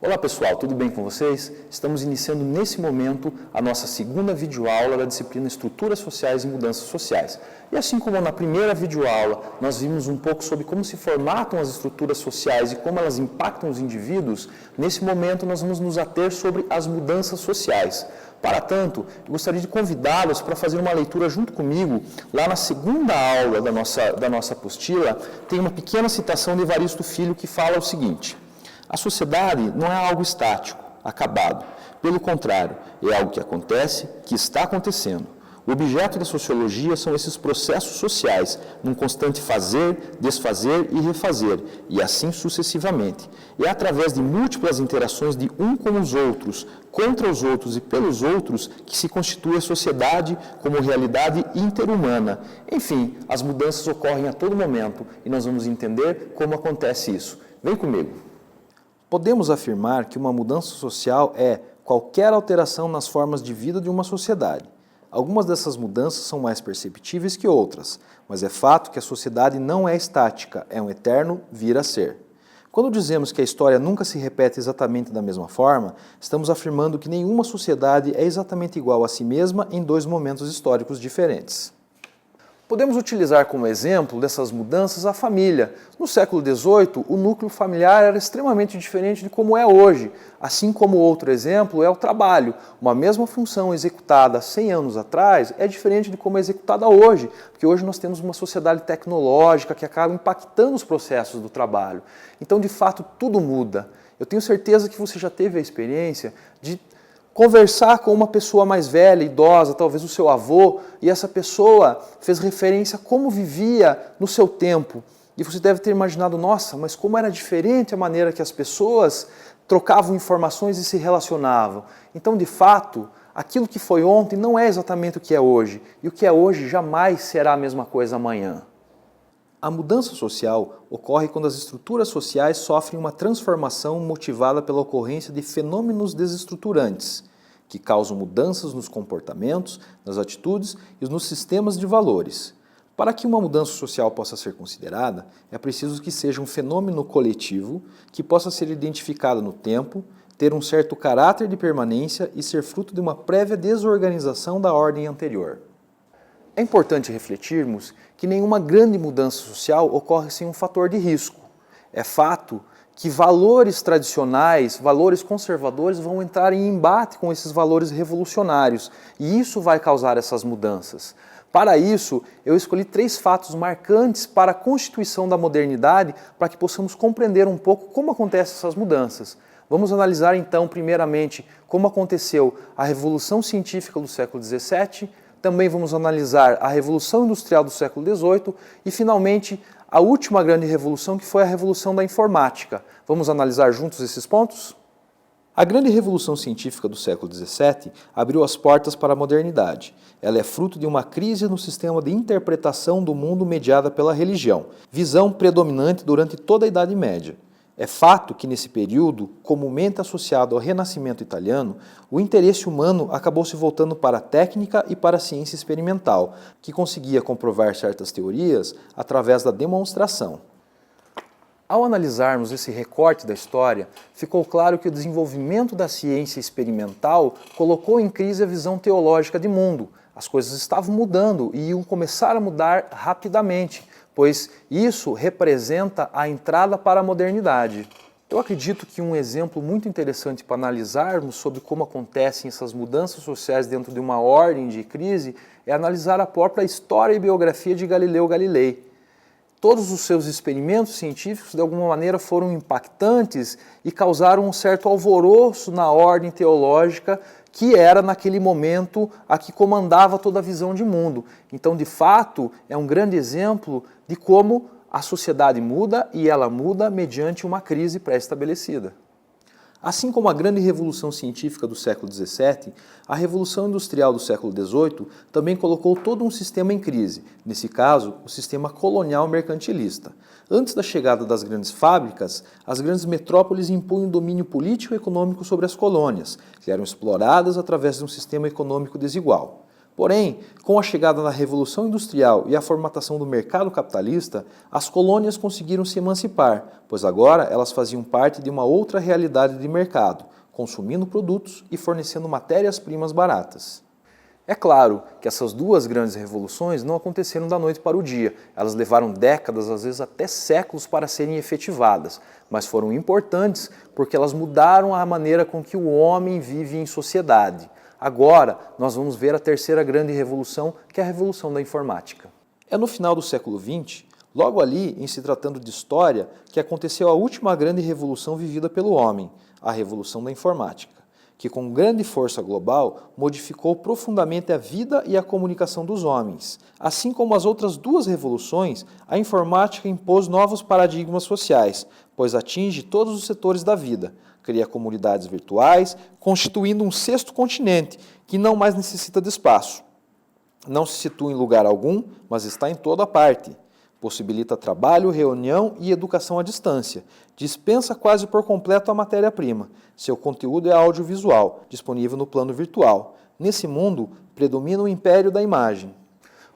Olá pessoal, tudo bem com vocês? Estamos iniciando nesse momento a nossa segunda videoaula da disciplina Estruturas Sociais e Mudanças Sociais. E assim como na primeira videoaula nós vimos um pouco sobre como se formatam as estruturas sociais e como elas impactam os indivíduos, nesse momento nós vamos nos ater sobre as mudanças sociais. Para tanto, eu gostaria de convidá-los para fazer uma leitura junto comigo. Lá na segunda aula da nossa apostila, tem uma pequena citação de Evaristo Filho que fala o seguinte: a sociedade não é algo estático, acabado. Pelo contrário, é algo que acontece, que está acontecendo. O objeto da sociologia são esses processos sociais, num constante fazer, desfazer e refazer, e assim sucessivamente. É através de múltiplas interações de um com os outros, contra os outros e pelos outros, que se constitui a sociedade como realidade interhumana. Enfim, as mudanças ocorrem a todo momento, e nós vamos entender como acontece isso. Vem comigo. Podemos afirmar que uma mudança social é qualquer alteração nas formas de vida de uma sociedade. Algumas dessas mudanças são mais perceptíveis que outras, mas é fato que a sociedade não é estática, é um eterno vir a ser. Quando dizemos que a história nunca se repete exatamente da mesma forma, estamos afirmando que nenhuma sociedade é exatamente igual a si mesma em dois momentos históricos diferentes. Podemos utilizar como exemplo dessas mudanças a família. No século XVIII, o núcleo familiar era extremamente diferente de como é hoje. Assim como outro exemplo é o trabalho. Uma mesma função executada 100 anos atrás é diferente de como é executada hoje, porque hoje nós temos uma sociedade tecnológica que acaba impactando os processos do trabalho. Então, de fato, tudo muda. Eu tenho certeza que você já teve a experiência de conversar com uma pessoa mais velha, idosa, talvez o seu avô, e essa pessoa fez referência a como vivia no seu tempo. E você deve ter imaginado, nossa, mas como era diferente a maneira que as pessoas trocavam informações e se relacionavam. Então, de fato, aquilo que foi ontem não é exatamente o que é hoje. E o que é hoje jamais será a mesma coisa amanhã. A mudança social ocorre quando as estruturas sociais sofrem uma transformação motivada pela ocorrência de fenômenos desestruturantes, que causam mudanças nos comportamentos, nas atitudes e nos sistemas de valores. Para que uma mudança social possa ser considerada, é preciso que seja um fenômeno coletivo, que possa ser identificado no tempo, ter um certo caráter de permanência e ser fruto de uma prévia desorganização da ordem anterior. É importante refletirmos que nenhuma grande mudança social ocorre sem um fator de risco. É fato que valores tradicionais, valores conservadores vão entrar em embate com esses valores revolucionários e isso vai causar essas mudanças. Para isso, eu escolhi 3 fatos marcantes para a constituição da modernidade para que possamos compreender um pouco como acontecem essas mudanças. Vamos analisar então, primeiramente, como aconteceu a Revolução Científica do século XVII, também vamos analisar a Revolução Industrial do século XVIII e, finalmente, a última grande revolução, que foi a Revolução da Informática. Vamos analisar juntos esses pontos? A grande Revolução Científica do século XVII abriu as portas para a modernidade. Ela é fruto de uma crise no sistema de interpretação do mundo mediada pela religião, visão predominante durante toda a Idade Média. É fato que, nesse período, comumente associado ao Renascimento italiano, o interesse humano acabou se voltando para a técnica e para a ciência experimental, que conseguia comprovar certas teorias através da demonstração. Ao analisarmos esse recorte da história, ficou claro que o desenvolvimento da ciência experimental colocou em crise a visão teológica de mundo. As coisas estavam mudando e iam começar a mudar rapidamente, pois isso representa a entrada para a modernidade. Eu acredito que um exemplo muito interessante para analisarmos sobre como acontecem essas mudanças sociais dentro de uma ordem de crise é analisar a própria história e biografia de Galileu Galilei. Todos os seus experimentos científicos, de alguma maneira, foram impactantes e causaram um certo alvoroço na ordem teológica que era, naquele momento, a que comandava toda a visão de mundo. Então, de fato, é um grande exemplo de como a sociedade muda e ela muda mediante uma crise pré-estabelecida. Assim como a grande revolução científica do século XVII, a revolução industrial do século XVIII também colocou todo um sistema em crise, nesse caso, o sistema colonial mercantilista. Antes da chegada das grandes fábricas, as grandes metrópoles impunham domínio político e econômico sobre as colônias, que eram exploradas através de um sistema econômico desigual. Porém, com a chegada da Revolução Industrial e a formatação do mercado capitalista, as colônias conseguiram se emancipar, pois agora elas faziam parte de uma outra realidade de mercado, consumindo produtos e fornecendo matérias-primas baratas. É claro que essas duas grandes revoluções não aconteceram da noite para o dia. Elas levaram décadas, às vezes até séculos, para serem efetivadas, mas foram importantes porque elas mudaram a maneira com que o homem vive em sociedade. Agora, nós vamos ver a terceira grande revolução, que é a revolução da informática. É no final do século XX, logo ali, em se tratando de história, que aconteceu a última grande revolução vivida pelo homem, a revolução da informática, que com grande força global modificou profundamente a vida e a comunicação dos homens. Assim como as outras duas revoluções, a informática impôs novos paradigmas sociais, pois atinge todos os setores da vida, cria comunidades virtuais, constituindo um sexto continente, que não mais necessita de espaço. Não se situa em lugar algum, mas está em toda parte. Possibilita trabalho, reunião e educação à distância. Dispensa quase por completo a matéria-prima. Seu conteúdo é audiovisual, disponível no plano virtual. Nesse mundo, predomina o império da imagem.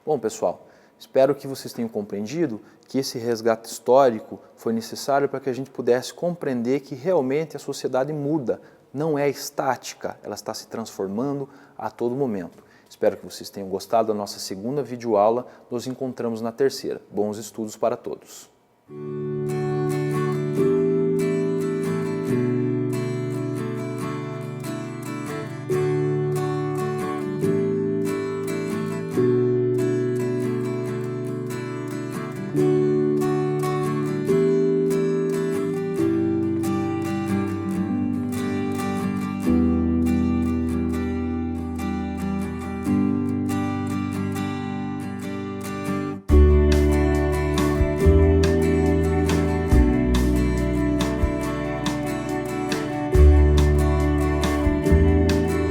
Bom, pessoal, espero que vocês tenham compreendido que esse resgate histórico foi necessário para que a gente pudesse compreender que realmente a sociedade muda, não é estática, ela está se transformando a todo momento. Espero que vocês tenham gostado da nossa segunda videoaula. Nos encontramos na terceira. Bons estudos para todos!